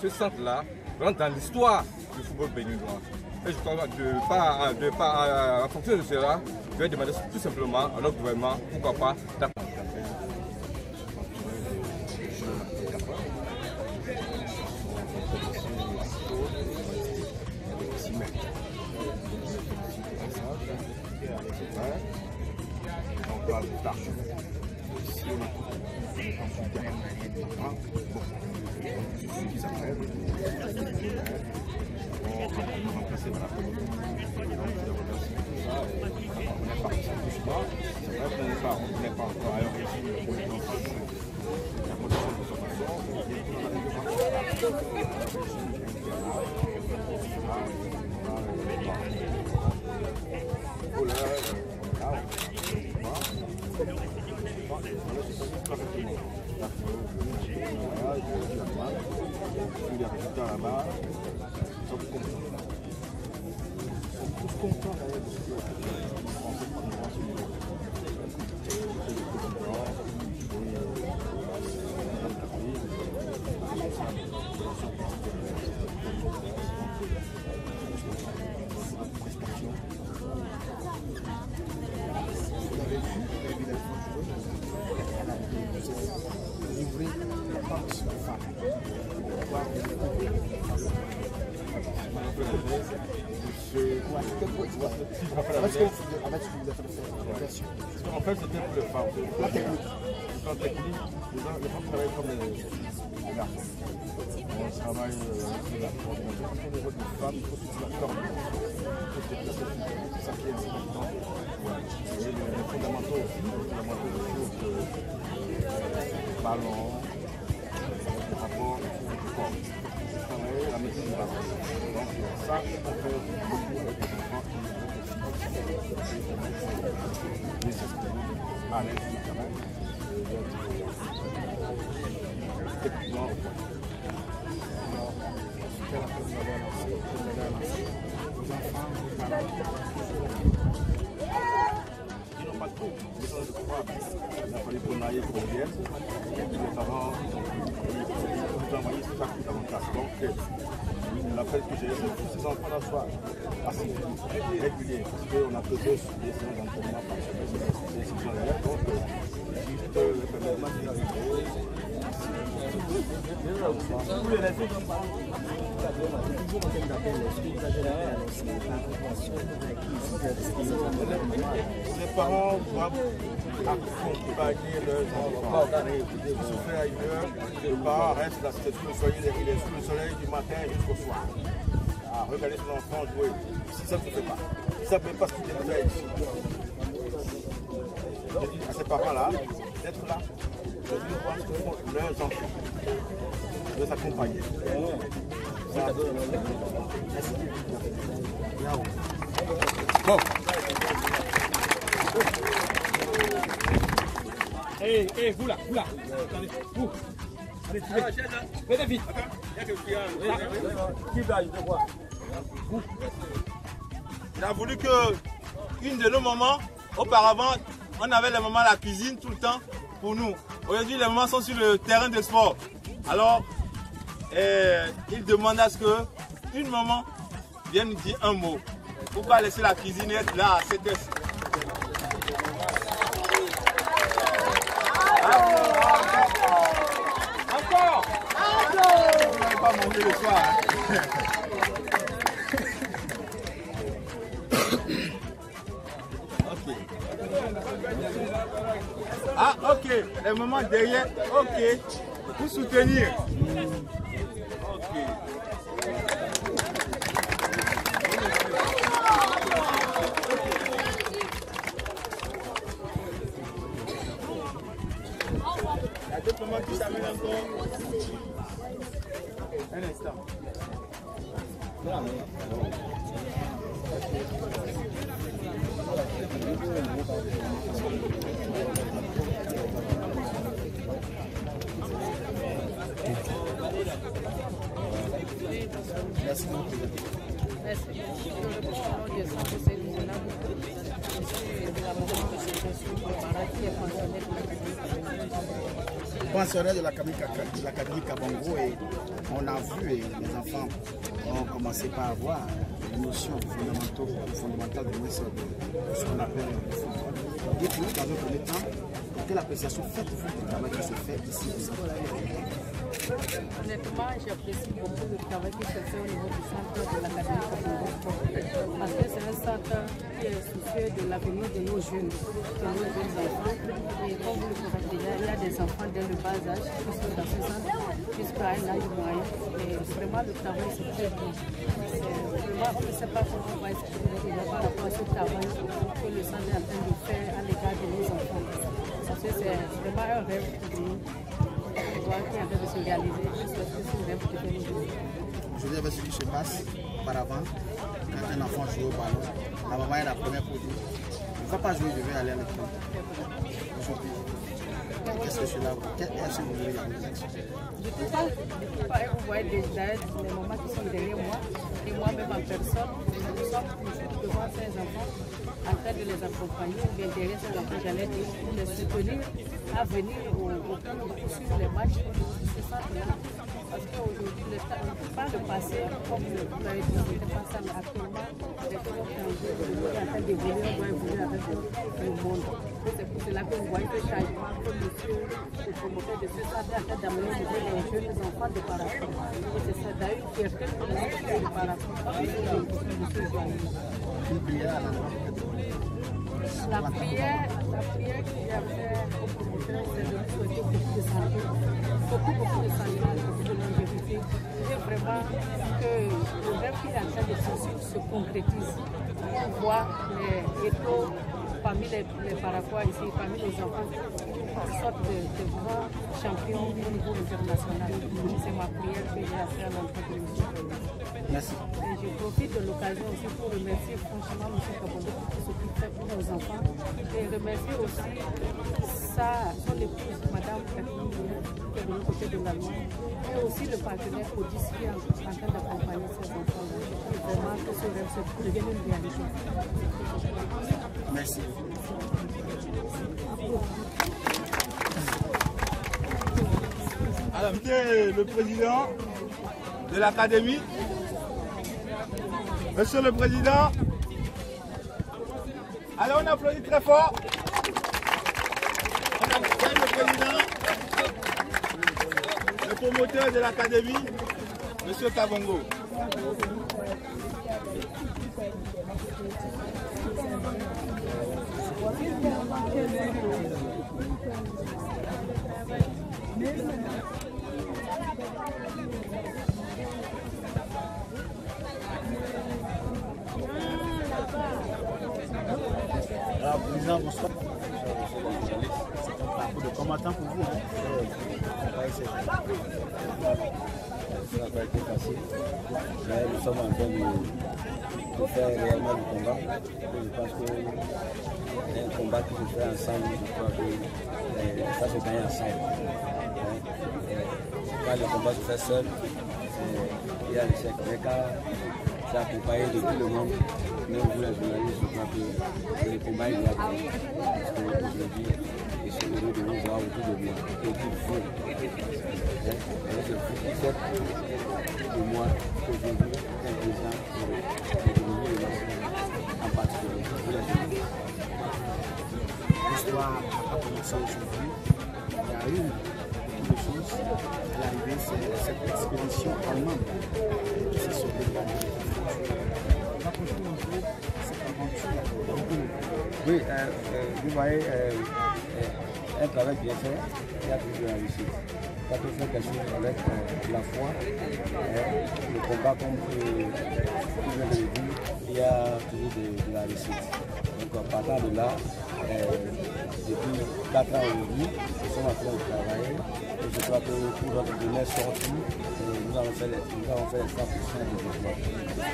Ce centre-là rentre dans l'histoire du football béninois. Et je crois que en fonction de cela, je vais demander tout simplement à notre gouvernement, pourquoi pas, on parle d'argent. Si on a on va remplacer la politique. C'est vrai qu'on n'est pas encore à l'origine de la production de consommation, les résultats là-bas sont contents. Ils sont tous contents d'ailleurs de ce que les Français prennent dans ce niveau. En fait, c'était pour le femmes. La technique. Le plan technique, les femmes travaillent comme les garçons. On travaille sur la coordination. Parce qu'on est rôle de femmes, il faut toute la coordination. Il faut se déplacer. C'est ça qui est important. Et les fondamentaux aussi, les fondamentaux de choses, ballon, rapport, corps. Travailler la médecine de la vie. Donc ça, on fait beaucoup avec les enfants qui les esprits à l'aise du travail. Techniquement, alors, c'était la première lancée, aux enfants, aux parents. Ils n'ont pas de coup, ils ont de pouvoir. Il a fallu qu'on aille pour bien. Les parents, nous envoyer ça dans mon classe. Donc, l'appel que j'ai, c'est que tous ces enfants-là soient assis, réguliers, parce qu'on a que 2 séances d'entraînement par semaine, c'est exceptionnel. Donc, juste le permettement d'y arriver. Tous les restes, les parents doivent accompagner leurs enfants. Si se fait ailleurs, les parents restent là, c'est sous le soleil du matin jusqu'au soir. À regarder son enfant jouer. Si ça ne se fait pas, si ça ne fait pas ce qu'il fait ici. Je dis à ces parents-là d'être là, de venir voir ce que font leurs enfants, de les accompagner. Bon. Vous là. Attendez, vous. Allez, venez vite. Il a voulu que une de nos mamans, auparavant, on avait les mamans à la cuisine tout le temps pour nous. Aujourd'hui, les mamans sont sur le terrain de sport. Alors, il demande à ce que une maman vienne nous dire un mot. Pour ne pas laisser la cuisine être là à 7 heures. Encore. On n'avait pas mangé le soir. Ok. Ah, ok. Les mamans derrière, ok. Pour soutenir. Ok. Il y a d'autres mamans qui s'amènent encore. Un instant. Merci beaucoup. Merci. pensionnaire de l'Académie Kabongo et on a vu et les enfants ont commencé par avoir des notions fondamentales de ce qu'on appelle le football. Dites-nous dans un premier temps, quelle appréciation faites-vous du travail qui se fait ici au centre? Honnêtement, j'apprécie beaucoup le travail qui se fait au niveau du centre de l'Académie Kabongo parce que c'est un centre qui est soucieux de l'avenir de nos jeunes enfants. Et comme vous le savez déjà, il y a des enfants dès le bas âge qui sont dans ce centre jusqu'à un âge moyen. Et vraiment, le travail c'est très bon. Vraiment, je ne sais pas comment on va expliquer par rapport à ce travail que le centre est en train de faire à l'égard de nos enfants. Parce que c'est vraiment un rêve pour nous. Qui est en train de se réaliser. Je dis avec ce qui se passe auparavant, quand un enfant joue au ballon, la maman est la première pour dire je ne vais pas jouer, je vais aller à l'école. Aujourd'hui, qu'est-ce que cela vous voulez réaliser? Je ne peux pas vous voyez déjà les mamans qui sont derrière moi et moi-même en personne, nous sommes toujours devant ces enfants en train de les accompagner ou bien derrière ces enfants, j'allais dire, pour les soutenir à venir au camp pour suivre les matchs. C'est ça parce qu'aujourd'hui, on ne peut pas le passer comme vous l'avez dit, c'était pas ça, mais actuellement, les clubs sont en train d'évoluer, on doit évoluer avec le monde. C'est pour cela que vous voyez ce changement que monsieur, le promoteur de ce centre, est en train d'amener les jeunes enfants de parapluie. Et c'est ça, d'ailleurs, une fierté pour les enfants de parapluie. La prière qu'il y avait au promoteur, c'est de nous souhaiter beaucoup de santé, beaucoup de santé, beaucoup de longévité, et vraiment que le rêve qu'il est en train de se concrétise. On voit les étos parmi les paraquois ici, parmi les enfants, qui sortent de grands champions au niveau international. C'est ma prière que j'ai à faire à l'entrée de M. Merci. Et je profite de l'occasion aussi pour remercier franchement M. Kabongo pour tout ce qu'il fait pour nos enfants. Et remercier aussi son épouse, Mme Catherine, qui est de l'autre côté de l'Allemagne. Et aussi le partenaire Odis qui est en train d'accompagner ces enfants. Et vraiment que ce rêve se devienne une réalité. Merci. Alors, monsieur le président de l'académie, monsieur le président, alors on applaudit très fort. On applaudit le président, le promoteur de l'académie, monsieur Kabongo. Alors, président, bonsoir. C'est un parcours de combattant pour vous. Ça n'a pas été facile, mais nous sommes en train de faire réellement du combat. Je pense que c'est un combat qui se fait ensemble. Je crois que ça se gagne ensemble. Quand le combat se fait seul, il y a l'échec. Mais quand c'est accompagné de tout le monde, même vous les journalistes, je crois que le combat il doit gagner. Parce qu'aujourd'hui, je suis heureux de vous voir autour de moi. Et qu'il faut. Avec le foot, pour moi, aujourd'hui, c'est important de l'économie et de en particulier pour les jeunes. L'histoire n'a pas commencé aujourd'hui. Il y a eu beaucoup de choses. À l'arrivée, c'est cette expédition allemande qui s'est sauvée par oui, vous voyez, un travail bien fait, il y a toujours la réussite. Quand on fait quelque chose avec la foi, le combat, comme vous venez de le dire, il y a toujours de la réussite. Donc, partant de là, depuis 4 ans aujourd'hui, nous sommes en train de travailler. Et je crois que pour notre dernière sortie, nous avons fait les 100% de développement.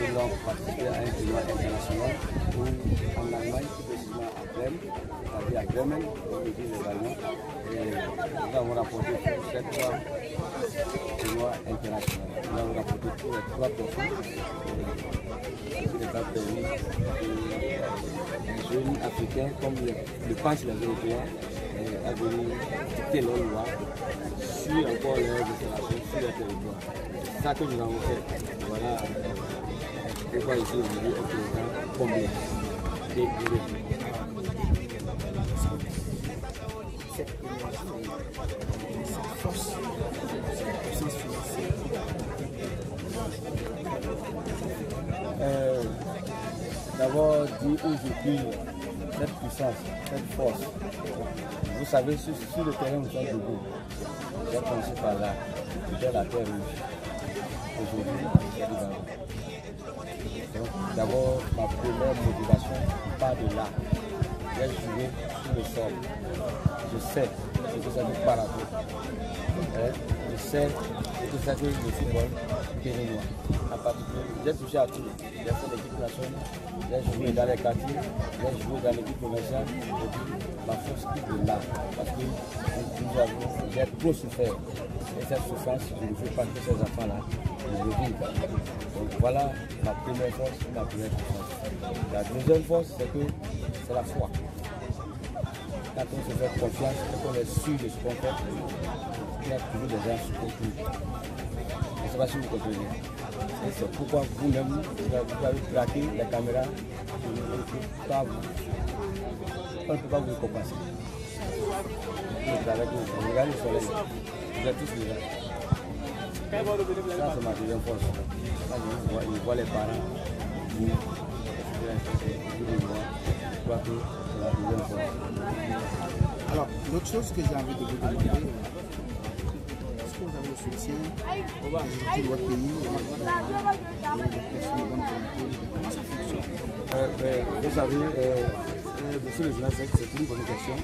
Nous avons participé à un tournoi international où, en Allemagne, plus précisément à Bremen, c'est-à-dire à Bremen, comme le disent les Allemands, et nous avons rapporté 7 tournois internationaux. Nous avons rapporté tous les 3 profils qui nous ont permis les jeunes africains, comme le pensent les Européens, à venir dicter nos lois sur encore les restaurations sur le territoire. C'est ça que nous avons fait. Voilà pourquoi ici aujourd'hui est présent combien et cette énergie, cette force, cette puissance financière. D'abord dire aujourd'hui cette puissance, cette force. Vous savez, sur le terrain où nous sommes debout, j'ai commencé par là, c'était la terre rouge. Aujourd'hui, c'est du Gabon. Donc, d'abord, ma première motivation part de là. J'ai joué sur le sol. Je sais ce que ça veut paraître. Je sais ce que ça veut le football béninois. En particulier, j'ai touché à tout. J'ai fait l'équipe nationale, j'ai joué dans les quartiers, j'ai joué dans l'équipe provinciale. Et puis, ma force quitte de là. Parce que j'ai trop souffert. Et cette souffrance, je ne veux pas que ces enfants-là le vivent. Donc voilà ma première force, ma première puissance. La deuxième force, c'est la foi. Quand on se fait confiance, quand on est sûr de ce qu'on fait, il y a toujours des gens qui concourent. Je ne sais pas si vous comprenez. Et c'est pourquoi vous-même, vous avez traqué la caméra, on ne peut pas vous compenser. Vous regardez le soleil, vous êtes tous déjà. Ça, c'est ma deuxième force. Je vois les parents, vous, je crois que c'est la deuxième force. Alors, l'autre chose que j'ai envie de vous demander, est-ce que vous avez le soutien de votre pays et des personnes de bonne volonté? Comment ça fonctionne? Vous savez, monsieur le journaliste, c'est une bonne question.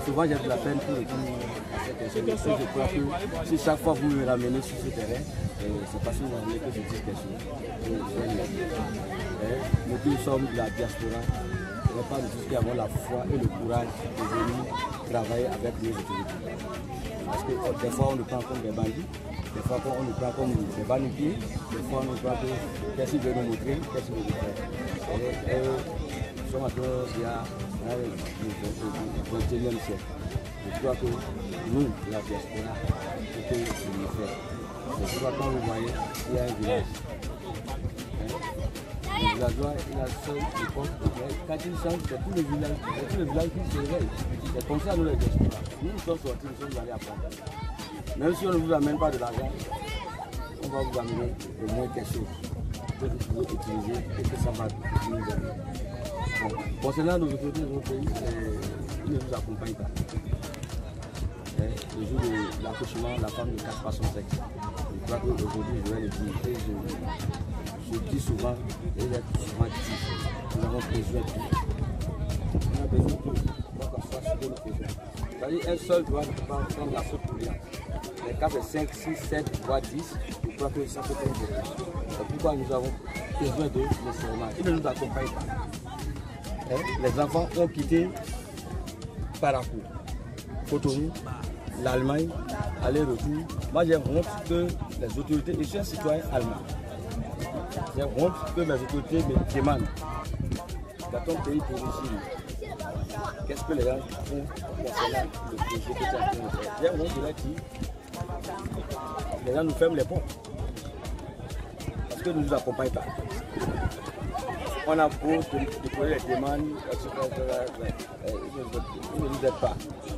Souvent, j'ai de la peine pour répondre à cette question. Je crois que si chaque fois vous me ramenez sur ce terrain, c'est parce que vous voulez que je dise quelque chose. Nous qui sommes de la diaspora, on n'est pas tous qui avons la foi et le courage de venir travailler avec nos autorités. Parce que des fois, on nous prend comme des bandits, des fois, on nous prend comme des banniers, des fois, on nous prend comme qu'est-ce qu'il veut nous montrer, qu'est-ce qu'il veut nous faire. Nous sommes encore il y a le 21e siècle. Je crois que nous, la diaspora, c'est ce que nous faisons. Je crois que quand vous voyez, il y a un village. Le villageois, il a seul le compte. Quand il chante, c'est tout le village qui se réveille. C'est comme ça nous les diasporas. Nous sommes sortis, nous sommes allés apprendre. Même si on ne vous amène pas de l'argent, on va vous amener au moins quelque chose que vous pouvez utiliser et que ça va nous aider. Bon, concernant nos autorités de notre pays, ils ne nous accompagnent pas. Le jour de l'accouchement, la femme ne cache pas son sexe. Je crois qu'aujourd'hui, je vais le dire. Et je dis souvent, et il est souvent dit, nous avons besoin de tout. On a besoin de tout. On doit soit ce que nous faisons. C'est-à-dire, un seul doit prendre la faute pour rien. Mais quand c'est 5, 6, 7, voire 10, je crois que ça peut être beaucoup. C'est pourquoi nous avons besoin de nécessairement. Ils ne nous accompagnent pas. Les enfants ont quitté Parakou, Cotonou, l'Allemagne, aller-retour. Moi j'ai honte que les autorités, et je suis un citoyen allemand, j'ai honte que les autorités me demandent dans ton pays d'origine, qu'est-ce que les gens font concernant le projet que tu as fait. J'ai honte de leur dire, les gens nous ferment les portes, parce que nous ne nous accompagnent pas. On a beau déposer les demandes, ils ne nous aident pas.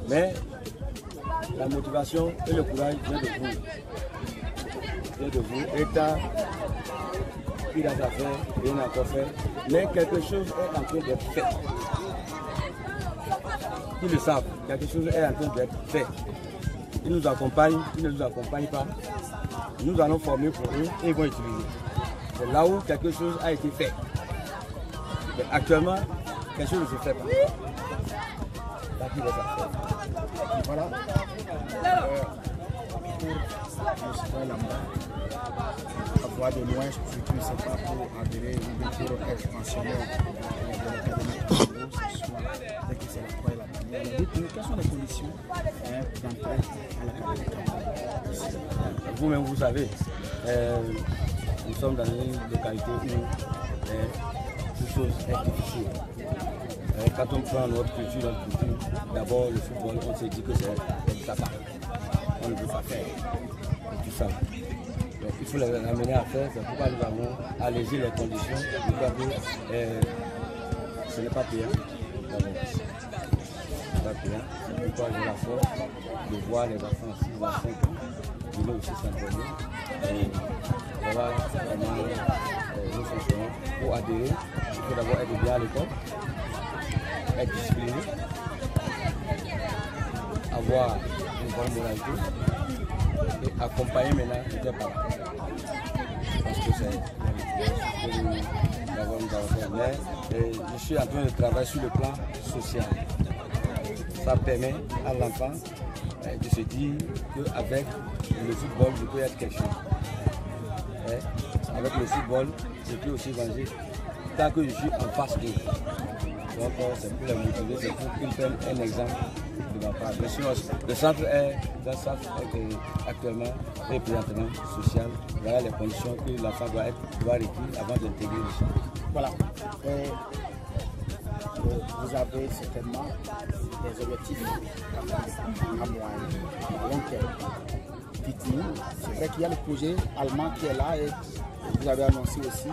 Mais la motivation et le courage vient de vous. Vient de vous. État, il a fait, rien n'a encore fait. Mais quelque chose est en train d'être fait. Ils le savent, quelque chose est en train d'être fait. Ils nous accompagnent, ils ne nous accompagnent pas. Nous allons former pour eux et ils vont utiliser. C'est là où quelque chose a été fait. Mais actuellement, quelque chose ne se fait pas. Voilà. Pour le citoyen lambda, à voir de loin, surtout c'est pas pour adhérer ou pour être pensionnaire de l'académie de Congo, c'est soit dès que c'est la croix et la bannière. Quelles sont les conditions d'entrée à l'académie de Congo? Vous-même, vous savez, nous sommes dans une localité où toute chose est difficile. Quand on prend notre culture, d'abord le football, on s'est dit que c'est du tabac. On ne veut pas faire. Et tout ça. Donc il faut les ramener à faire, c'est pourquoi nous avons allégé les conditions. Nous avons, ce n'est pas payant. C'est pas payant. C'est pourquoi j'ai la force de voir les enfants 6 à 5 ans venir aussi s'entraîner. Et voilà comment nous fonctionnons. Pour adhérer, il faut d'abord être bien à l'école, être discipliné, avoir une bonne moralité et accompagner maintenant les parents. Parce que c'est ce que nous avons fait. Mais je suis en train de travailler sur le plan social. Ça permet à l'enfant de se dire qu'avec le football, je peux être quelque chose. Avec le football, je peux aussi manger tant que je suis en face d'eux. Donc c'est pour les motiver, c'est pour qu'ils prennent un exemple de ma part. Bien sûr, le centre est un centre actuellement et présentement social. Voilà les conditions que l'enfant doit requis avant d'intégrer le centre. Voilà. Vous avez certainement des objectifs à moyen, à long terme. Dites-nous, c'est vrai qu'il y a le projet allemand qui est là et vous avez annoncé aussi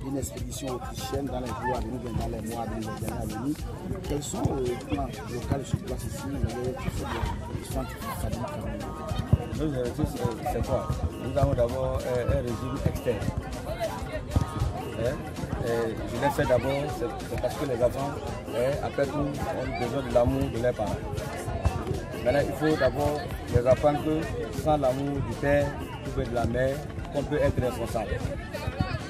une expédition autrichienne dans les jours à venir, dans les mois, dans les années à venir. Quels sont les plans locaux sur place ici, le centre académique? Nos objectifs, c'est quoi? Nous avons d'abord un régime externe. Je l'ai fait d'abord, c'est parce que les enfants, après tout, ont besoin de l'amour de leurs parents. Maintenant, il faut d'abord les apprendre que sans l'amour du père ou de la mère, on peut être responsable.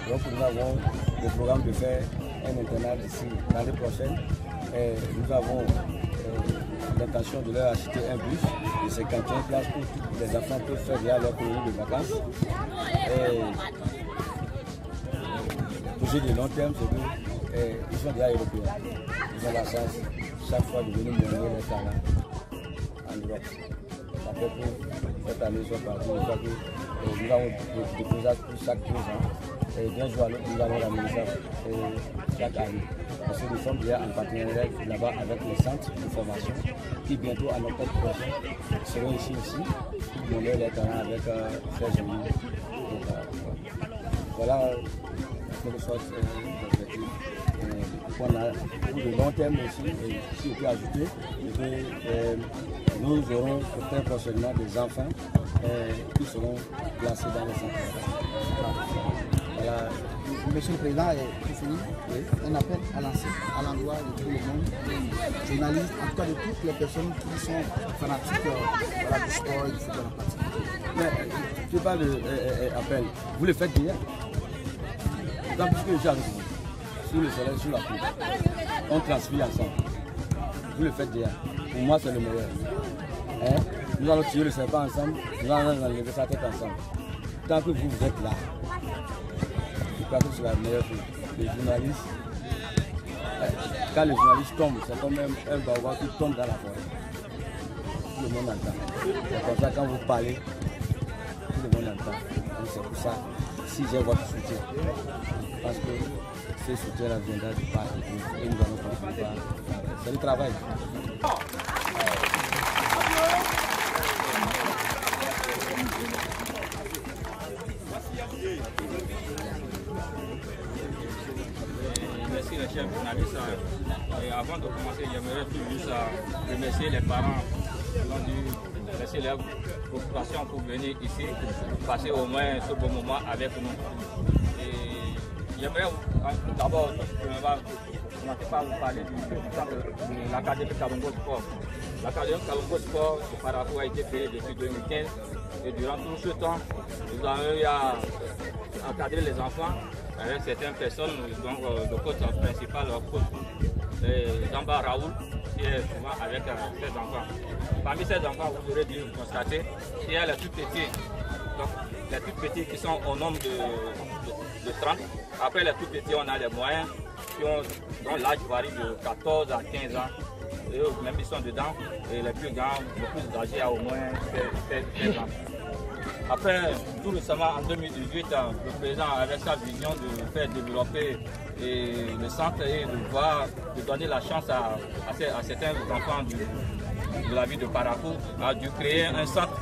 Donc nous avons le programme de faire un internat ici l'année prochaine. Nous avons l'intention de leur acheter un bus de 51 places où tous les enfants peuvent faire déjà leur colonie de vacances. Le projet de long terme, c'est qu'ils sont déjà européens. Ils ont la chance chaque fois de venir montrer leur talent en Europe. Après pour cette année, ils sont partis. Nous avons des projets chaque 2 ans. Et d'un jour à l'autre, nous avons ramené ça chaque année. Parce que nous sommes déjà en partenariat là-bas avec les centres de formation qui bientôt à notre prochain seront ici aussi pour donner les talents avec ces jeunes. Voilà quelque chose qu'on a pour le long terme aussi. Et si on peut ajouter, nous aurons peut-être prochainement des enfants qui seront placés dans les centres. Voilà. Monsieur le Président, un appel à lancer à l'endroit de tout le monde, journalistes, en tout cas de toutes les personnes qui sont fanatiques du sport et du football en particulier. Mais tu parles d'appel, vous le faites déjà. Tant plus que je suis avec vous, sur le soleil, sur la pluie, on transpire ensemble. Vous le faites déjà. Pour moi, c'est le meilleur. Nous allons tirer le serpent ensemble, nous allons enlever sa tête ensemble. Tant que vous êtes là, je crois que c'est la meilleure chose. Les journalistes, quand les journalistes tombent, c'est comme un baobab qui tombe dans la forêt. Tout le monde entend. C'est comme ça quand vous parlez, tout le monde entend. Donc c'est pour ça, si j'ai votre soutien, parce que ce soutien-là viendra du parti et nous allons continuer. C'est le travail. Merci les chers journalistes. Et avant de commencer, j'aimerais juste remercier les parents qui ont dû laisser leur préoccupation pour venir ici, passer au moins ce bon moment avec nous. Et j'aimerais d'abord commencer par vous parler de l'Académie Kalongo Sport. L'Académie Kalongo Sport, ce parcours a été créé depuis 2015 et durant tout ce temps, nous avons eu à encadrer les enfants avec certaines personnes, donc le coach principal, le coach Zamba Raoul, qui est souvent avec ses enfants. Parmi ces enfants, vous aurez dû constater qu'il y a les tout petits, donc les tout petits qui sont au nombre de 30. Après les tout petits, on a les moyens dont l'âge varie de 14 à 15 ans. Et eux, même ils sont dedans, et les plus grands, les plus âgés, à au moins 16 ans. Après, tout récemment, en 2018, le président avait sa vision de faire développer le centre et de donner la chance à certains enfants de la ville de Parakou, a dû créer un centre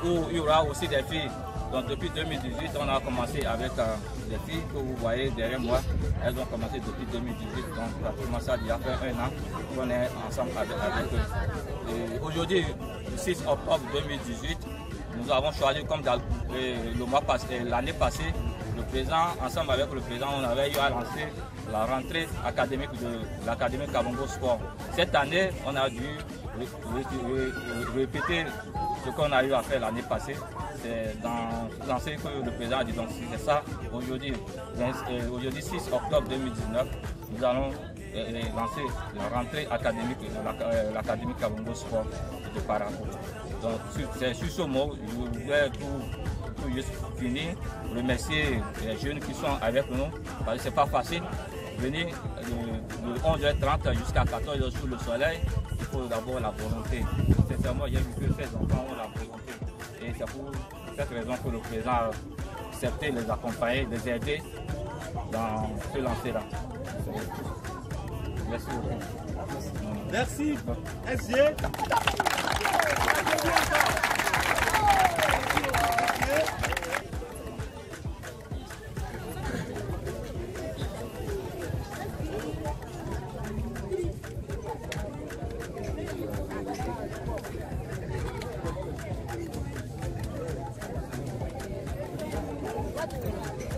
où il y aura aussi des filles. Donc depuis 2018, on a commencé avec les filles que vous voyez derrière moi. Elles ont commencé depuis 2018, donc pratiquement ça il y a fait 1 an qu'on est ensemble avec eux. Aujourd'hui, le 6 octobre 2018, nous avons choisi comme l'année passée, le président, ensemble avec le président, on avait eu à lancer la rentrée académique de l'Académie Kabongo Sport. Cette année, on a dû répéter ce qu'on a eu à faire l'année passée. C'est dans ce que le président a dit. Donc c'est ça, aujourd'hui 6 octobre 2019, nous allons lancer la rentrée académique de l'Académie Kabongo Sport de Parakou. Donc c'est sur ce mot, je voudrais tout juste finir, remercier les jeunes qui sont avec nous, parce que c'est pas facile. Venir de 11h30 jusqu'à 14h sous le soleil, il faut d'abord la volonté. Sincèrement, il y a eu que ces enfants ont la volonté. Et c'est pour cette raison que le président a accepté de les accompagner, de les aider dans ce lancer-là. Merci beaucoup. Merci, SG.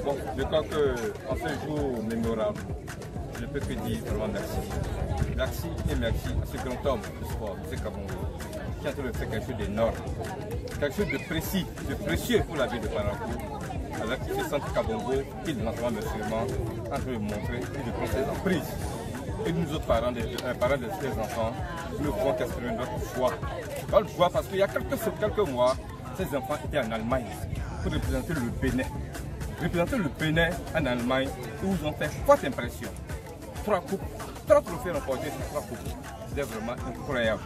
Bon, je crois qu'en ce jour mémorable, je ne peux que dire vraiment merci. Merci et merci à ce grand homme du sport, M. Kabongo, qui a en train de faire quelque chose d'énorme, quelque chose de précis, de précieux pour la ville de Parakou, avec ce centre Kabongo qui, dans l'enseignement musulman, en train de montrer et de prendre ses emprises. Et nous autres parents de ces enfants, nous pouvons exprimer notre joie. Notre joie parce qu'il y a quelques mois, ces enfants étaient en Allemagne pour représenter le Bénin. Représenter le Bénin en Allemagne, où ils ont fait forte impression. 3 coupes, 3 trophées remportés sur 3 coupes. C'était vraiment incroyable.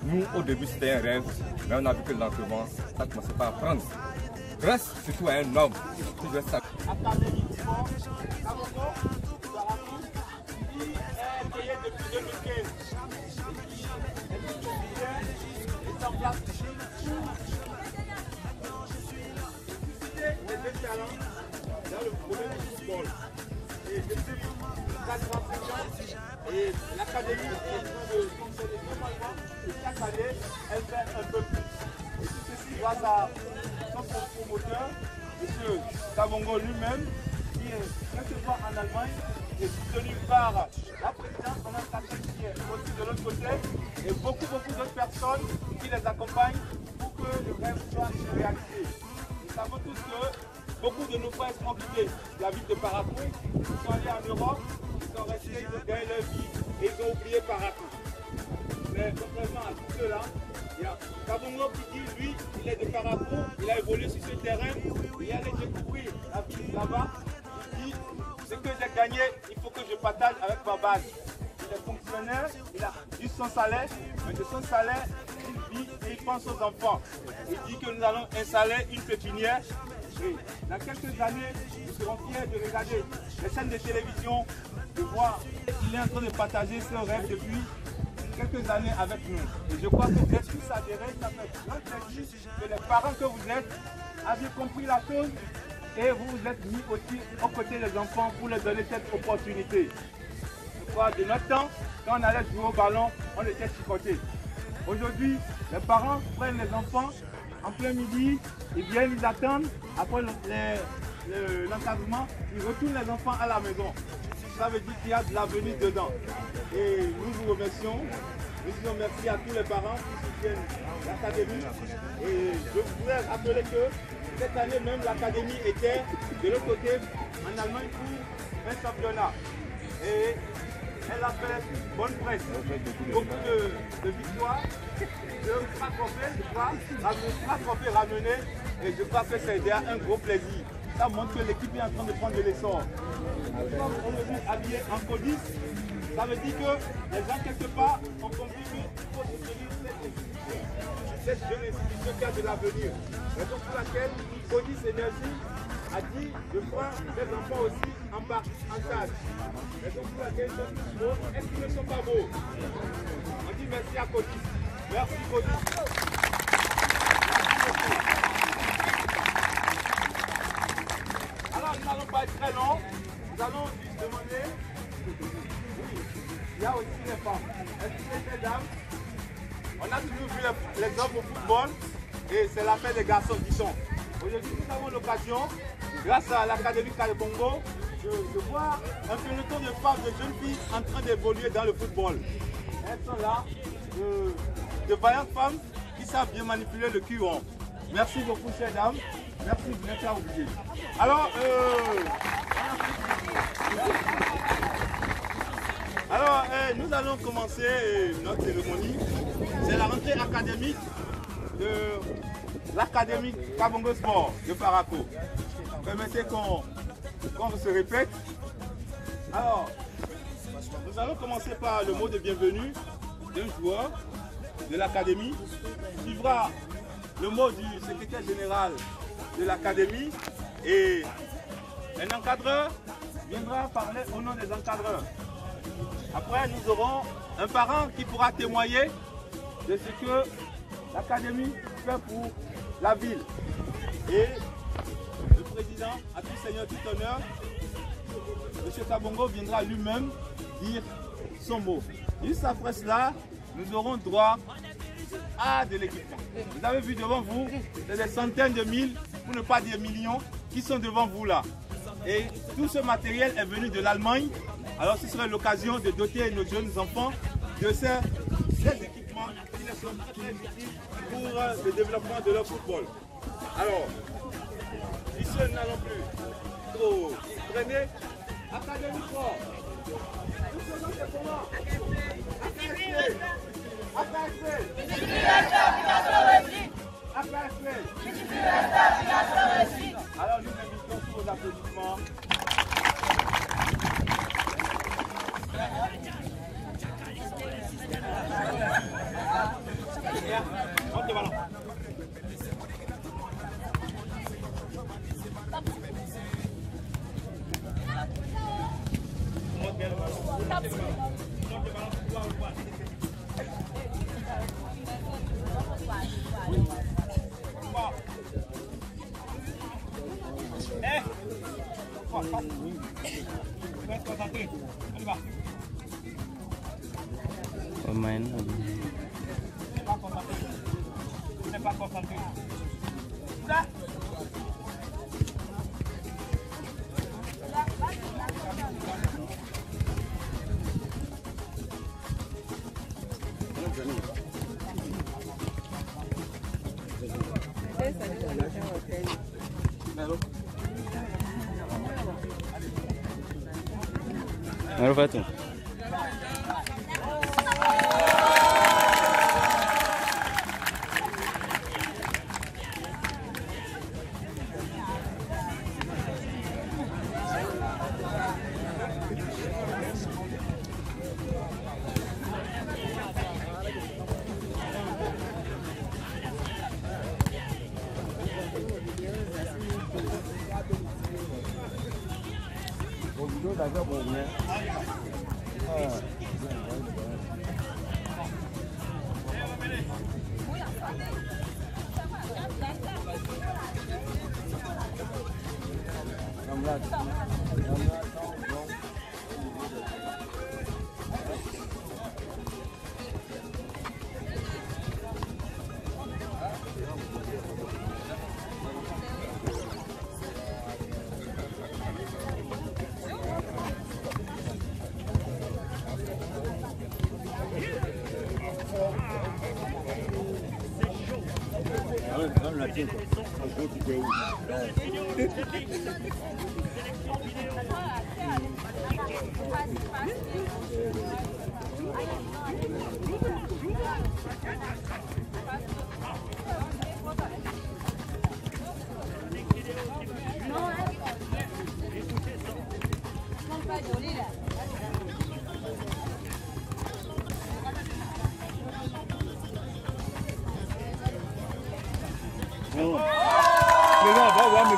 Nous, au début, c'était un rêve, mais on a vu que lentement, ça commençait pas à prendre. Grâce surtout à un homme qui doit s'appeler. Académie Sport, Kabongo, Parakou, qui est créé depuis 2015. Est en place pour les jeunes talents dans le domaine du football. Et depuis 4 ans, et l'académie est en train de fonctionner normalement, et chaque année, elle fait un peu plus. Et tout ceci grâce à son promoteur, M. Kabongo lui-même, qui est quelquefois en Allemagne, et soutenu par la présidente Mme Kachet, qui est aussi de l'autre côté, et beaucoup d'autres personnes qui les accompagnent pour que le rêve soit réalisé. Nous savons tous que beaucoup de nos frères ont quitté la ville de Parakou, ils sont allés en Europe, ils sont restés, ils ont gagné leur vie et ils ont oublié Parakou. Mais contrairement à tout cela, il y a Kabongo qui dit, lui, il est de Parakou, il a évolué sur ce terrain, il allait découvrir la ville là-bas, il dit, ce que j'ai gagné, il faut que je partage avec ma base. Il est fonctionnaire, il a juste son salaire, mais de son salaire, il vit et il pense aux enfants. Il dit que nous allons installer une pépinière. Et dans quelques années, nous serons fiers de regarder les chaînes de télévision, de voir qu'il est en train de partager ce rêve depuis quelques années avec nous. Et je crois que vous êtes tous adhérés, ça fait grand plaisir que les parents que vous êtes avez compris la chose et vous vous êtes mis aussi aux côtés des enfants pour leur donner cette opportunité. Je crois de notre temps, quand on allait jouer au ballon, on était chicotés. Aujourd'hui, les parents prennent les enfants en plein midi, ils viennent, ils attendent, après l'encadrement, ils retournent les enfants à la maison. Ça veut dire qu'il y a de l'avenir dedans. Et nous vous remercions. Nous disons merci à tous les parents qui soutiennent l'académie. Et je voudrais rappeler que cette année même, l'académie était de l'autre côté en Allemagne pour un championnat. Et elle a fait bonne presse, beaucoup de victoires, de 3 trophées, je crois, 3 trophées ramenés, et je crois que c'est un gros plaisir. Ça montre que l'équipe est en train de prendre de l'essor. Nous sommes aujourd'hui habillés en codice, ça veut dire que les gens quelque part ont compris qu'il faut soutenir cette cette jeune institution qui a de l'avenir. Raison pour laquelle Codis Énergie a dit de prendre les enfants aussi en charge. Raison pour laquelle est-ce qu'ils ne sont pas beaux? On dit merci à Codis. Merci Codis. Alors nous n'allons pas être très longs. Nous allons juste demander. Il y a aussi les femmes. Est-ce que les dames? On a toujours vu les hommes au football et c'est la fête des garçons qui sont. Aujourd'hui, nous avons l'occasion, grâce à l'Académie Kabongo, de voir un peloton de femmes, de jeunes filles en train d'évoluer dans le football. Elles sont là, de vaillantes femmes qui savent bien manipuler le curon. Merci beaucoup, chères dames. Merci, vous n'êtes pas obligés. Alors, nous allons commencer notre cérémonie. C'est la rentrée académique de l'Académie Kabongo Sport de Paraco. Permettez qu'on se répète. Alors, nous allons commencer par le mot de bienvenue d'un joueur de l'Académie. Suivra le mot du secrétaire général de l'Académie et un encadreur viendra parler au nom des encadreurs. Après, nous aurons un parent qui pourra témoigner de ce que l'Académie fait pour la ville. Et le président, à tout seigneur, tout honneur, M. Kabongo viendra lui-même dire son mot. Juste après cela, nous aurons droit à de l'équipement. Vous avez vu devant vous, c'est des centaines de mille, pour ne pas dire millions, qui sont devant vous là. Et tout ce matériel est venu de l'Allemagne. Alors ce serait l'occasion de doter nos jeunes enfants de ces équipements qui les sont très utiles pour le développement de leur football. Alors, ici nous n'allons plus trop traîner. Académie Sport. Tout ce nom c'est comment? AKSP. Alors nous invitons tous vos applaudissements. Monte le ballon. Monte bien le ballon. Monte le ballon. Monte le ballon pour pouvoir le voir. Pemain Pas concentré. Sudah. Baru Fatu.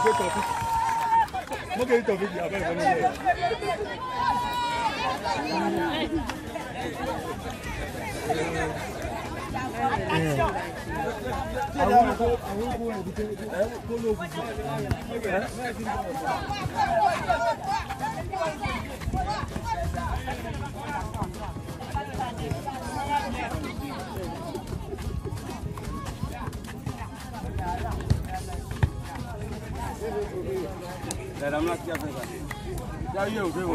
monsieur Taufik. Moi, j'ai eu Taufik, il y avait vraiment. La dame là qui a fait ça. Il y a eu un peu, bon.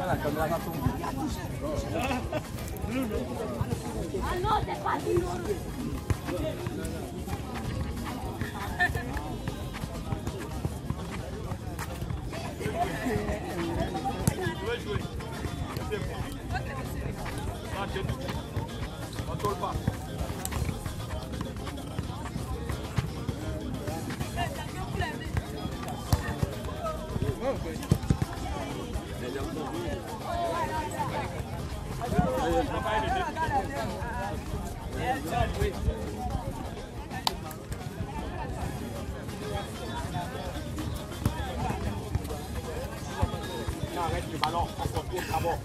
La caméra va tomber. Ah non, c'est pas du tout. Arrête le ballon, on se retrouve à bord.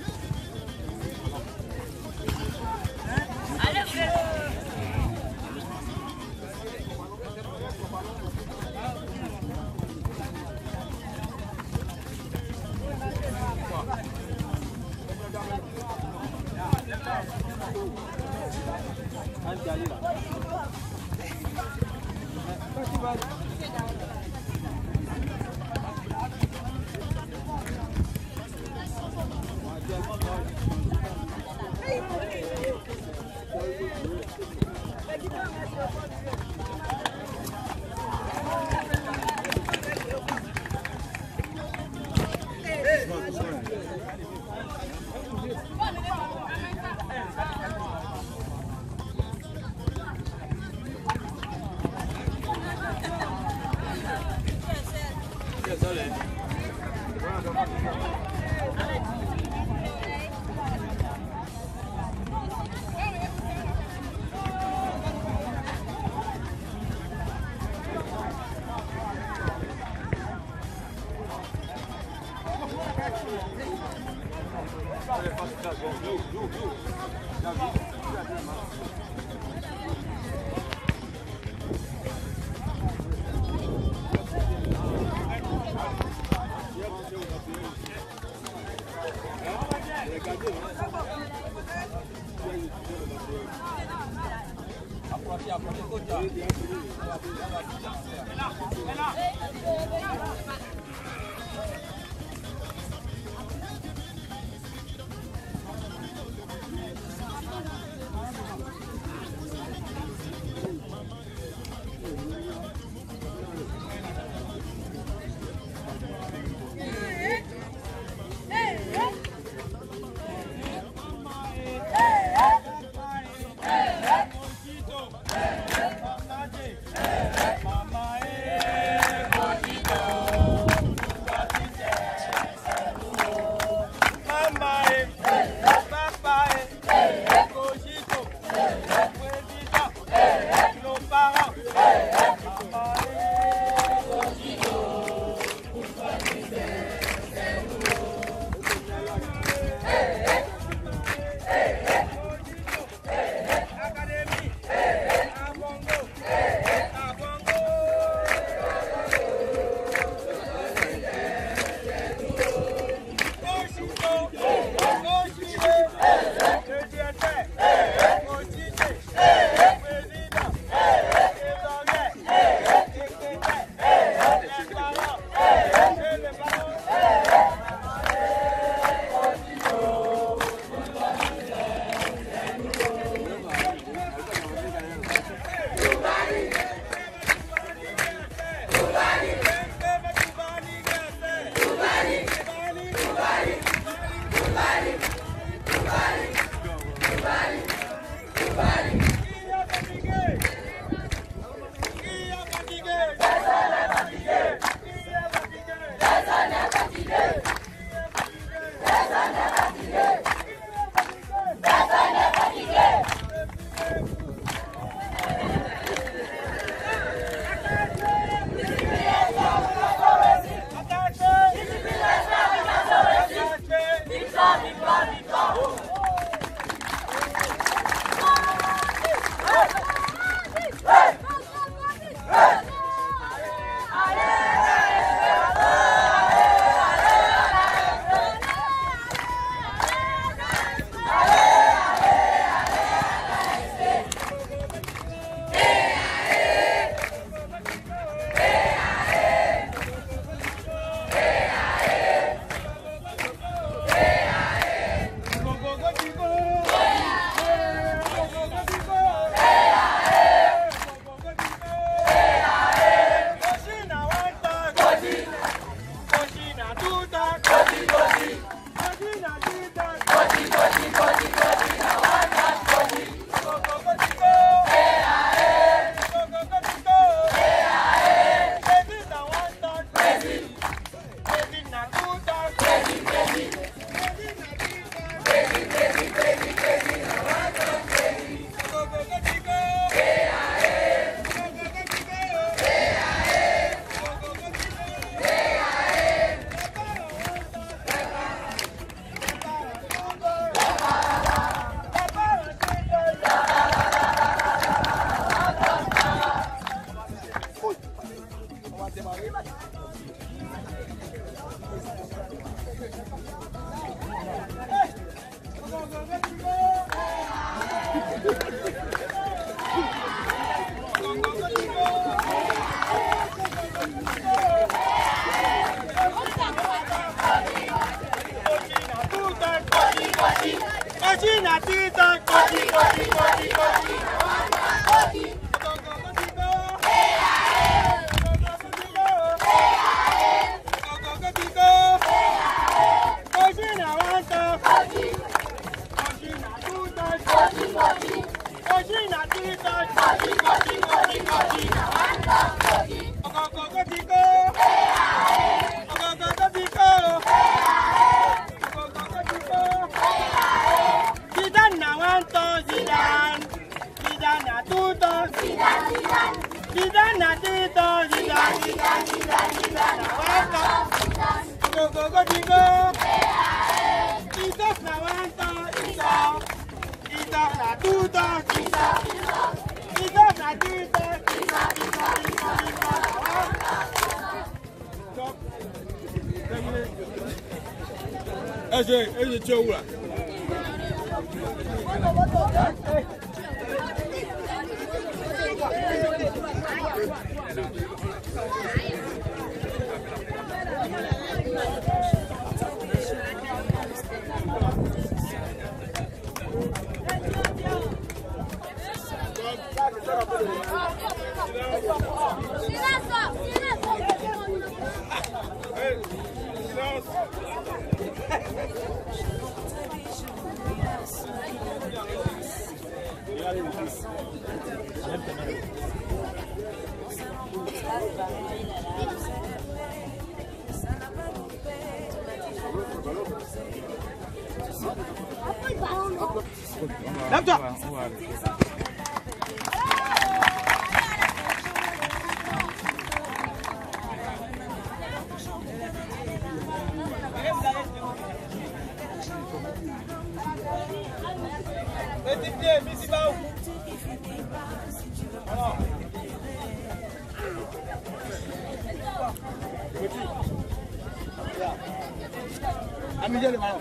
Amusez le ballon.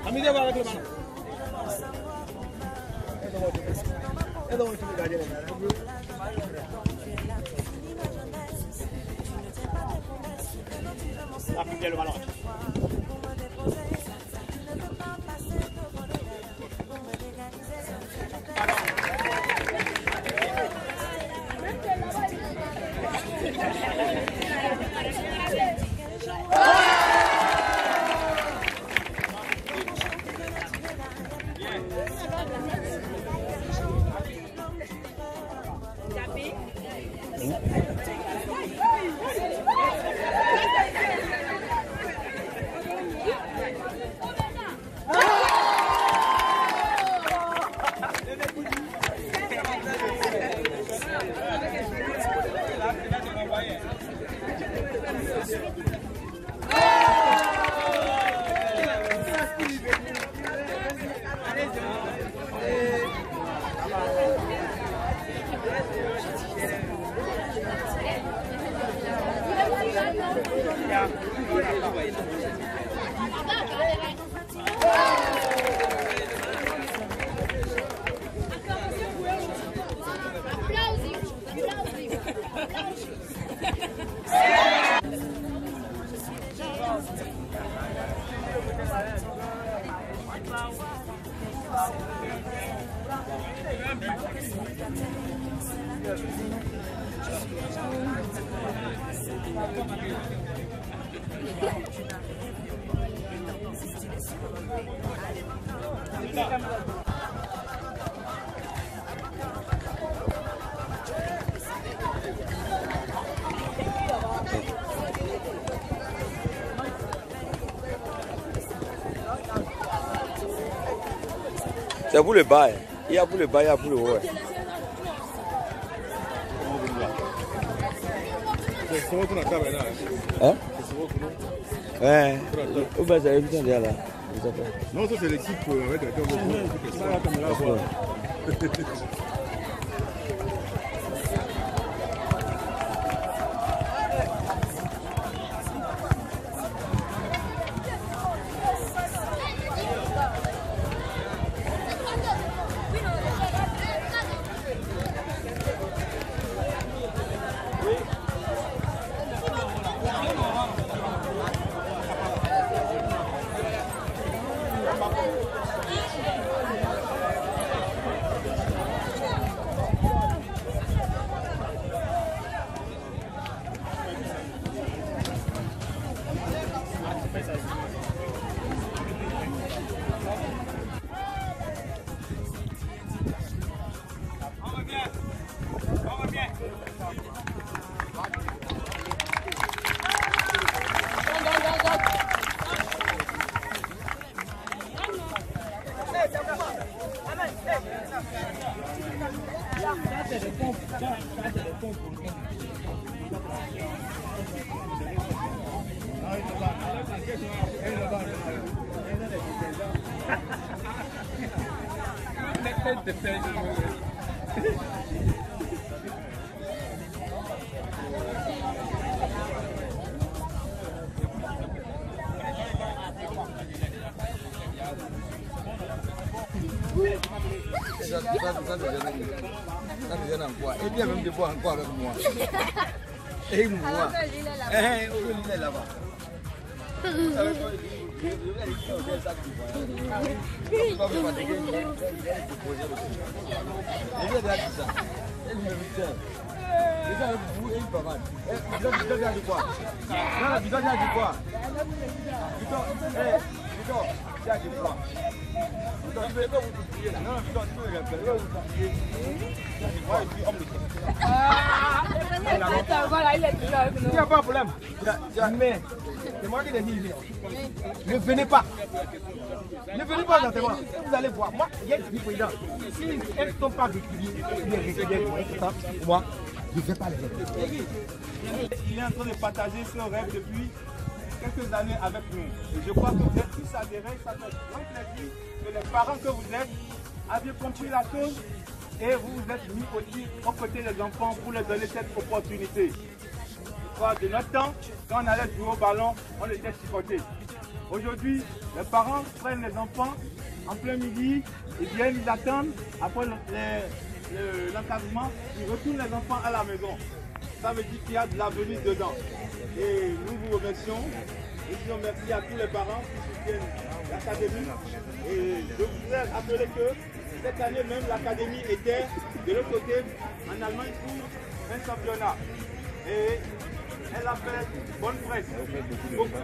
Amusez-vous avec le ballon. Amusez le ballon. C'est pour le bas. Il y a pour le bas, il y a pour le haut. C'est sur votre table là. Hein? C'est sur votre nom. Ouais. Où va ça être là? Non, ça c'est l'équipe avec laquelle Ça devient en quoi? Et bien même de boire encore avec moi. Et moi. Il est là-bas. Il n'y a pas de problème. Mais c'est moi qui l'ai dit. Ne venez pas. Ne venez pas dans tes mains. Vous allez voir. Moi, il y a des présidents. Si elles ne sont pas véhiculées, moi, je ne vais pas les aider. Il est en train de partager son rêve depuis quelques années avec nous. Et je crois que vous êtes tous adhérés. Ça fait grand plaisir que les parents que vous êtes aviez compris la chose et vous vous êtes mis aussi aux côtés des enfants pour leur donner cette opportunité. Je crois de notre temps, quand on allait jouer au ballon, on était chicotés. Aujourd'hui, les parents prennent les enfants en plein midi, ils viennent, ils attendent, après l'encadrement, ils retournent les enfants à la maison. Ça veut dire qu'il y a de l'avenir dedans. Et nous vous remercions. Nous disons merci à tous les parents qui soutiennent l'académie. Et je voudrais rappeler que cette année même, l'académie était de l'autre côté en Allemagne pour un championnat. Et elle a fait bonne presse. Beaucoup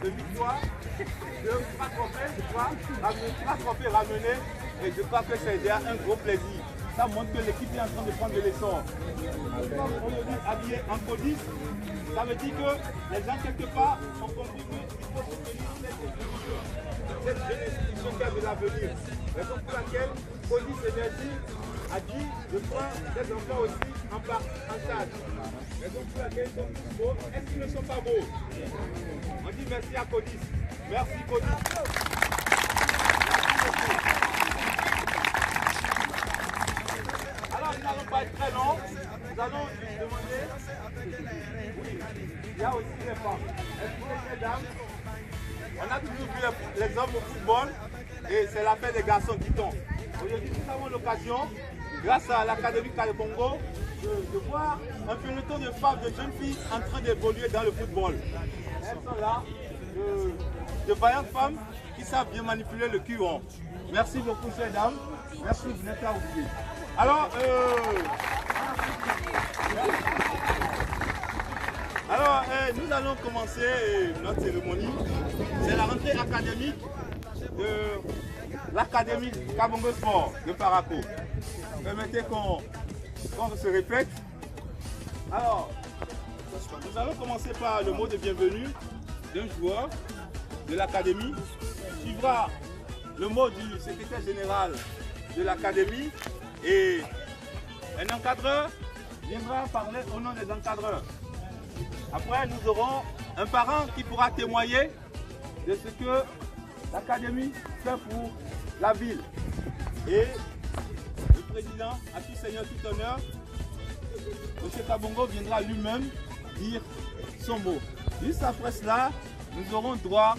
de victoires, de 3 trophées, je crois, 3 trophées ramenés. Et je crois que c'est un gros plaisir. Ça montre que l'équipe est en train de prendre de l'essor. Aujourd'hui habillé en police, ça veut dire que les gens quelque part ont compris qu'il faut soutenir cette jeune institution qui a de l'avenir. Raison pour laquelle Police Énergie a dit de prendre des enfants aussi en stage. Raison pour laquelle ils sont tous beaux. Est-ce qu'ils ne sont pas beaux? On dit merci à Police. Merci Police. Alors nous n'allons pas être très longs. Nous allons lui demander. Oui, il y a aussi les femmes. Est-ce que les dames? On a toujours vu les hommes au football et c'est la fête des garçons qui tombent. Aujourd'hui, nous avons l'occasion, grâce à l'Académie Kabongo, de voir un peloton de femmes, de jeunes filles en train d'évoluer dans le football. Elles sont là, de vaillantes femmes qui savent bien manipuler le cul rond. Merci beaucoup, chères dames. Merci, vous n'êtes pas oubliés. Alors, nous allons commencer notre cérémonie. C'est la rentrée académique de l'Académie Kabongo Sport de Paraco. Permettez qu'on se répète. Alors, nous allons commencer par le mot de bienvenue d'un joueur de l'Académie. Suivra le mot du secrétaire général de l'Académie et un encadreur viendra parler au nom des encadreurs. Après, nous aurons un parent qui pourra témoigner de ce que l'Académie fait pour la ville. Et le président, à tout seigneur, tout honneur, M. Kabongo viendra lui-même dire son mot. Juste après cela, nous aurons droit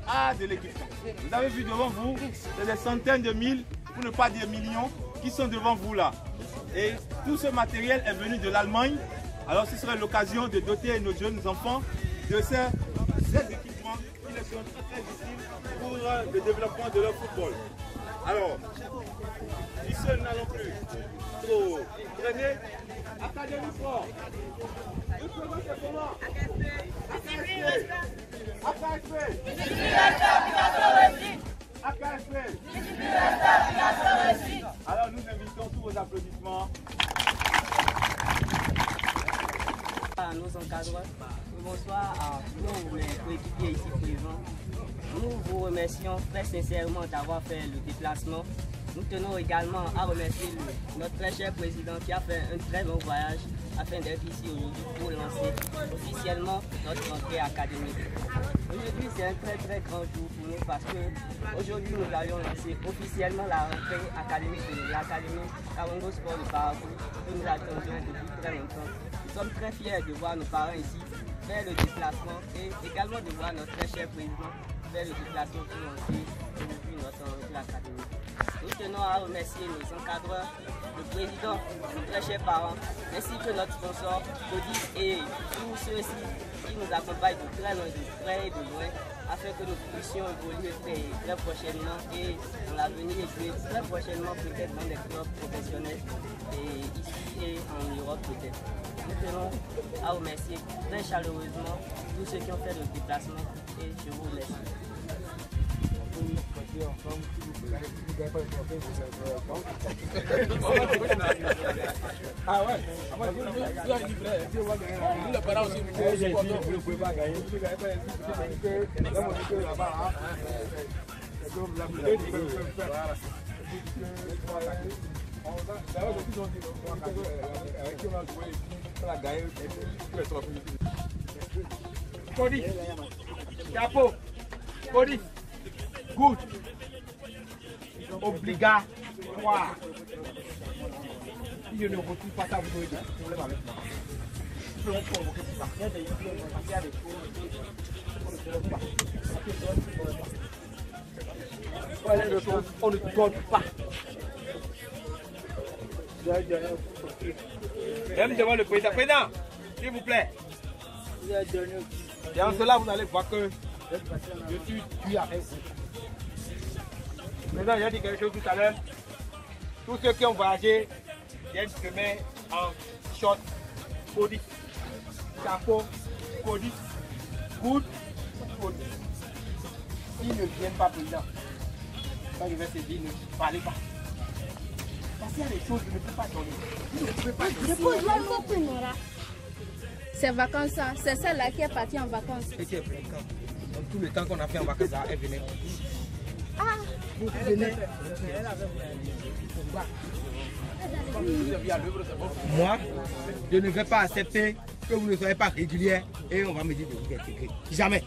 à de l'équipement. Vous avez vu devant vous, c'est des centaines de mille, pour ne pas dire millions, qui sont devant vous là. Et tout ce matériel est venu de l'Allemagne. Alors ce serait l'occasion de doter nos jeunes enfants de ces équipements qui leur sont très utiles pour le développement de leur football. Alors, si ceux n'allons plus trop traîner, Académie Sport. Le slogan c'est comment? Alors nous invitons tous vos applaudissements. À nos encadreurs, bonsoir à tous les coéquipiers ici présents. Nous vous remercions très sincèrement d'avoir fait le déplacement Nous tenons également à remercier notre très cher président qui a fait un très long voyage afin d'être ici aujourd'hui pour lancer officiellement notre rentrée académique. Aujourd'hui, c'est un très grand jour pour nous parce que aujourd'hui nous allons lancer officiellement la rentrée académique de l'Académie Kabongo Sport de Parakou que nous attendions depuis très longtemps. Nous sommes très fiers de voir nos parents ici faire le déplacement et également de voir notre très cher président faire le déplacement pour lancer aujourd'hui notre rentrée académique. Nous tenons à remercier nos encadreurs, le président, nos très chers parents, ainsi que notre sponsor, Codis et tous ceux-ci qui nous accompagnent de très loin, de près et de loin, afin que nous puissions évoluer très prochainement et dans l'avenir et très prochainement peut-être dans des clubs professionnels et ici et en Europe peut-être. Nous tenons à remercier très chaleureusement tous ceux qui ont fait le déplacement et je vous remercie. Ah ouais, le parent aussi, vous ne pouvez pas gagner. Cody, chapeau, Cody, good, obligatoire. Si je ne retrouve pas ça, vous aurez des problèmes avec moi. Je peux vous convoquer pour ça. On ne compte pas. Même devant le président. Président, s'il vous plaît. Et en cela, vous allez voir que je suis tué avec vous. Président, j'ai dit quelque chose tout à l'heure. Tous ceux qui ont voyagé viennent se mettre en short, Cody, chapeau, Cody, good, Cody. S'ils ne viennent pas, président, quand je vais se dire, ne parlez pas. Parce qu'il y a des choses que je ne peux pas donner. Vous ne pouvez pas donner. C'est vacances, c'est celle-là qui est partie en vacances. Et qui est fréquent. Donc tout le temps qu'on a fait en vacances, elle venait. Ah, vous venez. Moi, je ne vais pas accepter que vous ne soyez pas régulière et on va me dire de vous intégrer. Jamais.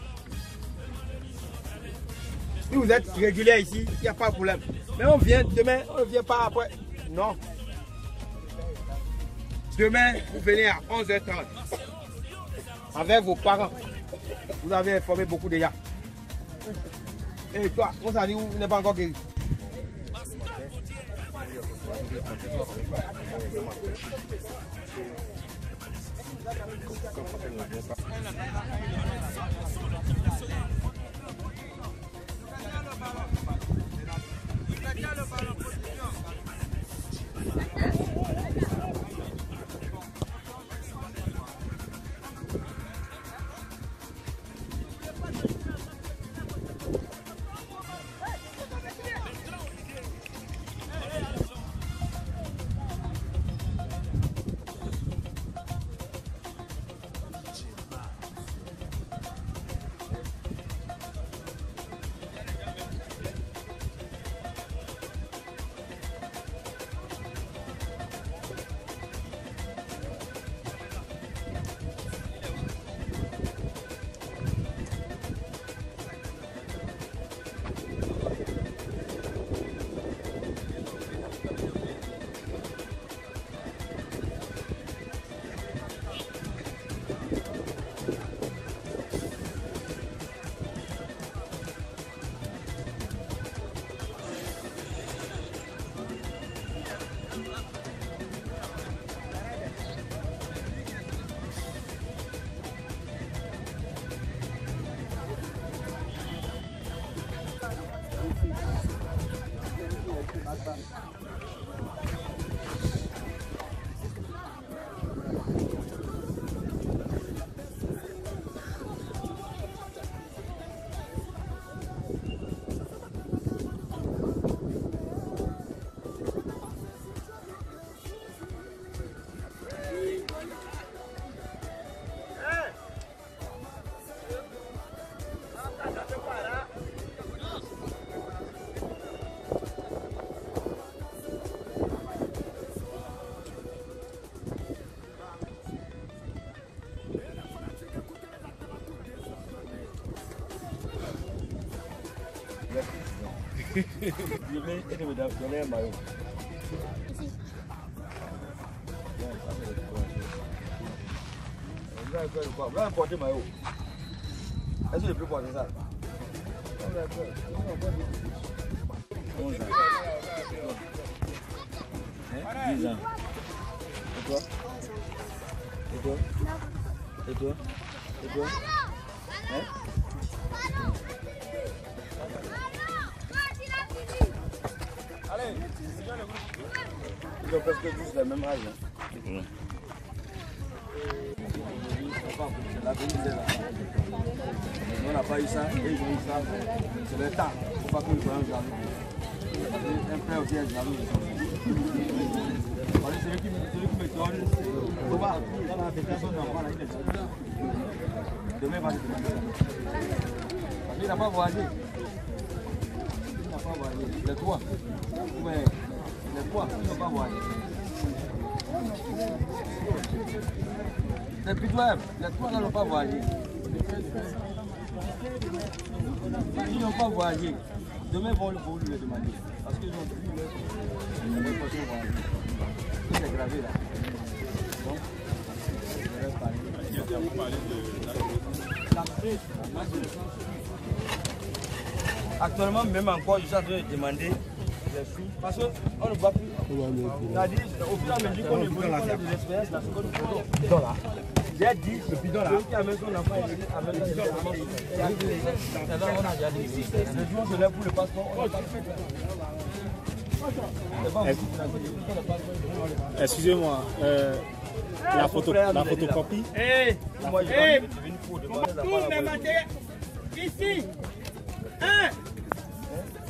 Si vous êtes régulier ici, il n'y a pas de problème. Mais on vient demain, on ne vient pas après. Non. Demain, vous venez à 11h30 avec vos parents. Vous avez informé beaucoup déjà. Et toi, on s'est dit, vous n'êtes pas encore guéri. vais me donner un maillot. Vous allez porter le maillot. Est-ce que je peux porter ça? 11 ans. 10 ans. Et toi? Et toi? Et toi? Et toi? Hein? Allez, ils ont presque tous le même âge. Hein? C'est la vérité là. On n'a pas eu ça, et ils ont eu ça. C'est le temps. Il ne faut pas que nous soyons jaloux. Un frère aussi est jaloux. Celui qui me donne, faut pas. Dans la fête, son enfant là, il est jaloux. Demain, il va se demander ça. Parce qu'il n'a pas voyagé. Il n'a pas voyagé. Les trois. Ouais. Les trois, ils n'ont pas voyagé. C'est pitoyable. Les trois n'ont pas voyagé. Ils n'ont pas voyagé. Demain, ils vont lui demander. Parce qu'ils ont vu leur voyager. C'est gravé là. Donc, je vais parler de actuellement, même encore, je suis en train de demander des sous. Parce qu'on ne voit plus. C'est-à-dire, au fur et à mesure qu'on évolue, on a de l'expérience dans ce qu'on nous fait. J'ai dit, le bidon là, celui qui amène son enfant, amène son enfant. On a déjà dit, le jour où je l'ai pour le passeport, on n'a pas fait. Excusez-moi, la photocopie. Tous les matériels ici.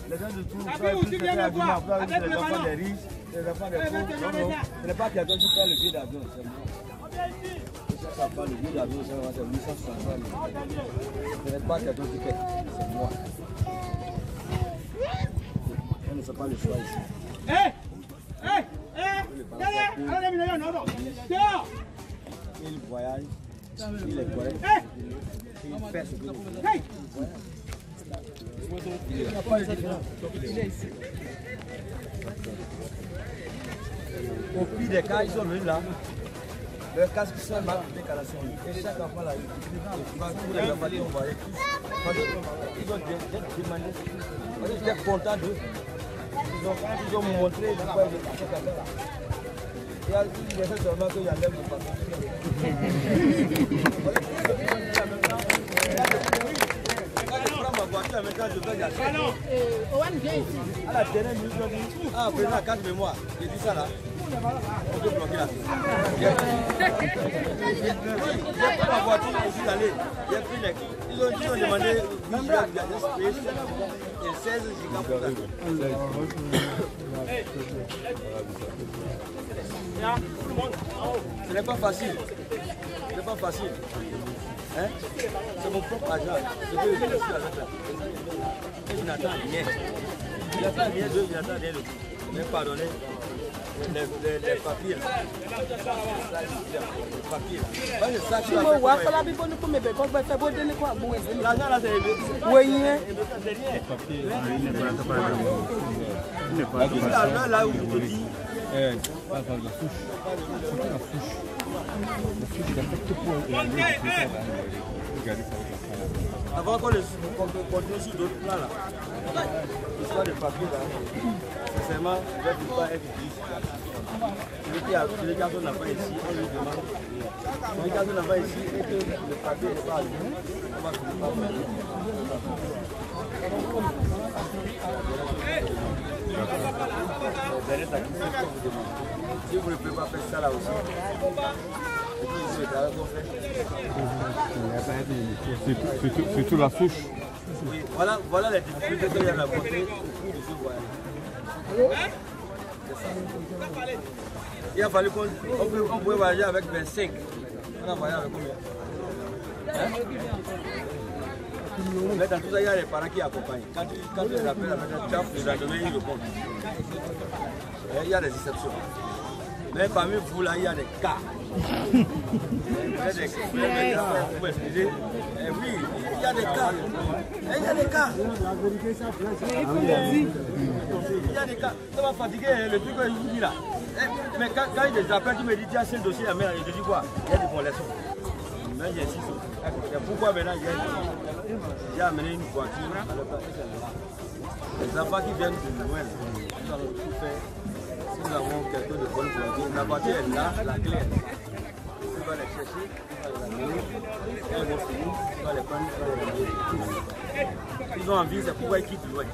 Les gens de tout, les enfants des riches, les enfants des pauvres. Non, ce n'est pas quelqu'un qui fait le billet d'avion, c'est moi. Ça prend le billet d'avion, c'est 860 000. Ce n'est pas quelqu'un qui fait, c'est moi. On ne fait pas le choix ici. Il voyage, il est correct, il fait ce qu'il fait. Il n'y a pas de différence. Il est ici. Au pire des cas, ils sont venus là. Le casque sont mal de décalation. Et chaque enfant là, il va tous les enfants, on va aller tous. Ils ont demandé. Ils étaient contents d'eux. Ils ont montré pourquoi ils étaient comme ça. Il y a seulement qu'il y a l'air de à la dernière minute, je dis, ah, président, calme-moi. J'ai dit ça là. On peut bloquer la fille. J'ai pris ma voiture, je suis allé. J'ai pris les. Ils ont demandé 8 gigas de space et 16 gigas pour ça. Ce n'est pas facile. Ce n'est pas facile. Hein? C'est mon propre argent. Je veux le faire avec la. Et je n'attends rien. Je n'attends rien d'eux, je n'attends rien de tout. Mais pardonnez, les papiers. Les papiers. C'est ça qui va faire. L'argent là, c'est rien. L'argent là où je te dis. La souche. Il affecte pour avant qu'on continue sur d'autres plans là, l'histoire de papier là, sincèrement, je ne vais pas être celui qui a son enfant ici, on lui demande. Celui qui a son enfant ici et que le papier n'est pas arrivé, on va finir par faire. Si vous ne pouvez pas faire ça là aussi, surtout la souche. Oui, voilà les difficultés qu'il y a à rencontrer au cours de ce voyage. Il a fallu qu'on pouvait voyager avec 25. On a voyagé avec combien? Hein? Mais dans tout ça, il y a les parents qui accompagnent. Quand tu les appelles avec un tchaf, le lendemain, ils répondent. Il y a des exceptions. Mais parmi vous là, il y a des cas. Il y a des cas. Oui, il y a des cas. Il y a des cas. Il y a des cas. Ça va fatiguer le truc que je dis là. Mais quand il y a des appels, tu me dis, tiens, c'est le dossier, je dis quoi? Il y a des bonnes leçons. Mais j'insiste. Pourquoi maintenant j'ai amené une voiture à l'hôpital? Les enfants qui viennent de Noël, nous allons tout faire. Si nous avons quelqu'un de bonne voiture, la voiture est là, la clé est là. On va les chercher, on va les amener. Quand ils vont finir, on va les prendre, on va les amener. Ils ont envie, c'est pourquoi ils quittent loin.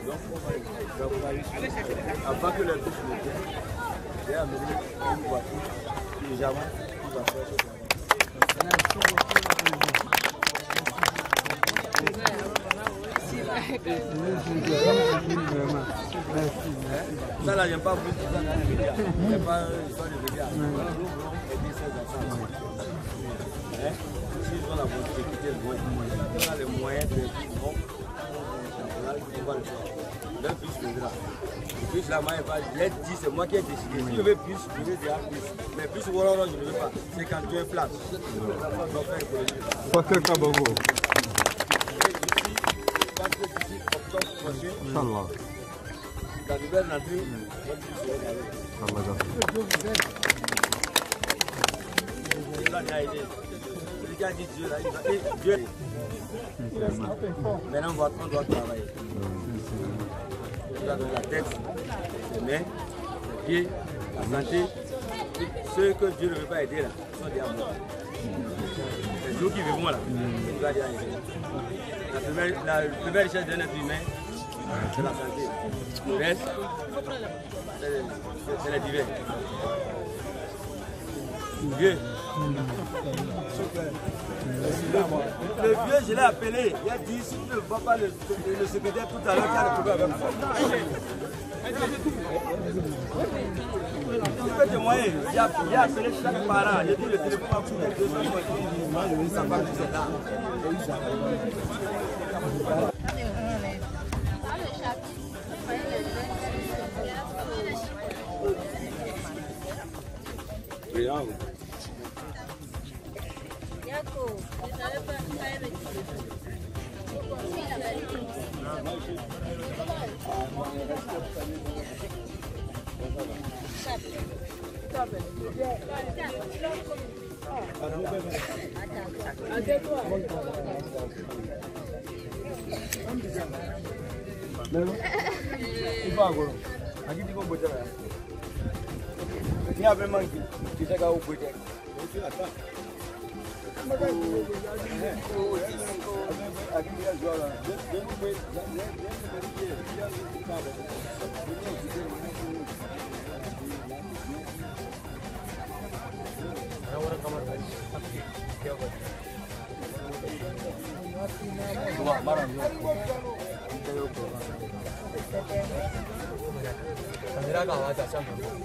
Donc, avant que les bus ne viennent, j'ai amené une voiture qui jamais va faire ce travail. Ça là, j'aime pas plus ça dans les médias. C'est pas l'histoire des médias. Nous voulons aider ces enfants. S'ils ont la volonté de quitter le loin, on a les moyens de vivre. On va le faire. Le bus viendra. Le bus là, moi, j'ai dit, c'est moi qui ai décidé. Si je veux plus, je veux déjà plus. Mais plus, voilà, je ne veux pas. C'est quand tu es place. Pas que Kabango. Inch'Allah. La nouvelle nature, il va aidé. Le gars dit Dieu là, il va aider Dieu. Maintenant, on doit travailler. La tête, les mains, les pieds, la santé. Ceux que Dieu ne veut pas aider là, sont des amours. Les jours qui vivent là, il va déjà aider. La première richesse d'un être humain, c'est la santé. Le reste, c'est les divers. Le vieux. Le vieux, je l'ai appelé. Il a dit, si tu ne vois pas le secrétaire tout à l'heure, tu as le problème avec moi. Tu peux témoigner. Il a appelé chaque parent. Il a dit, le téléphone va coûter 200 euros. Ça va coûter là.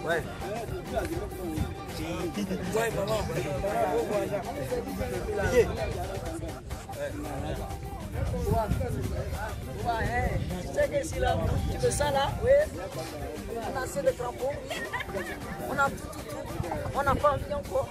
Ouais. Ouais, maman. Tu sais que si là, tu veux ça là, oui. On a assez de crampons, on a tout. On n'a pas envie encore.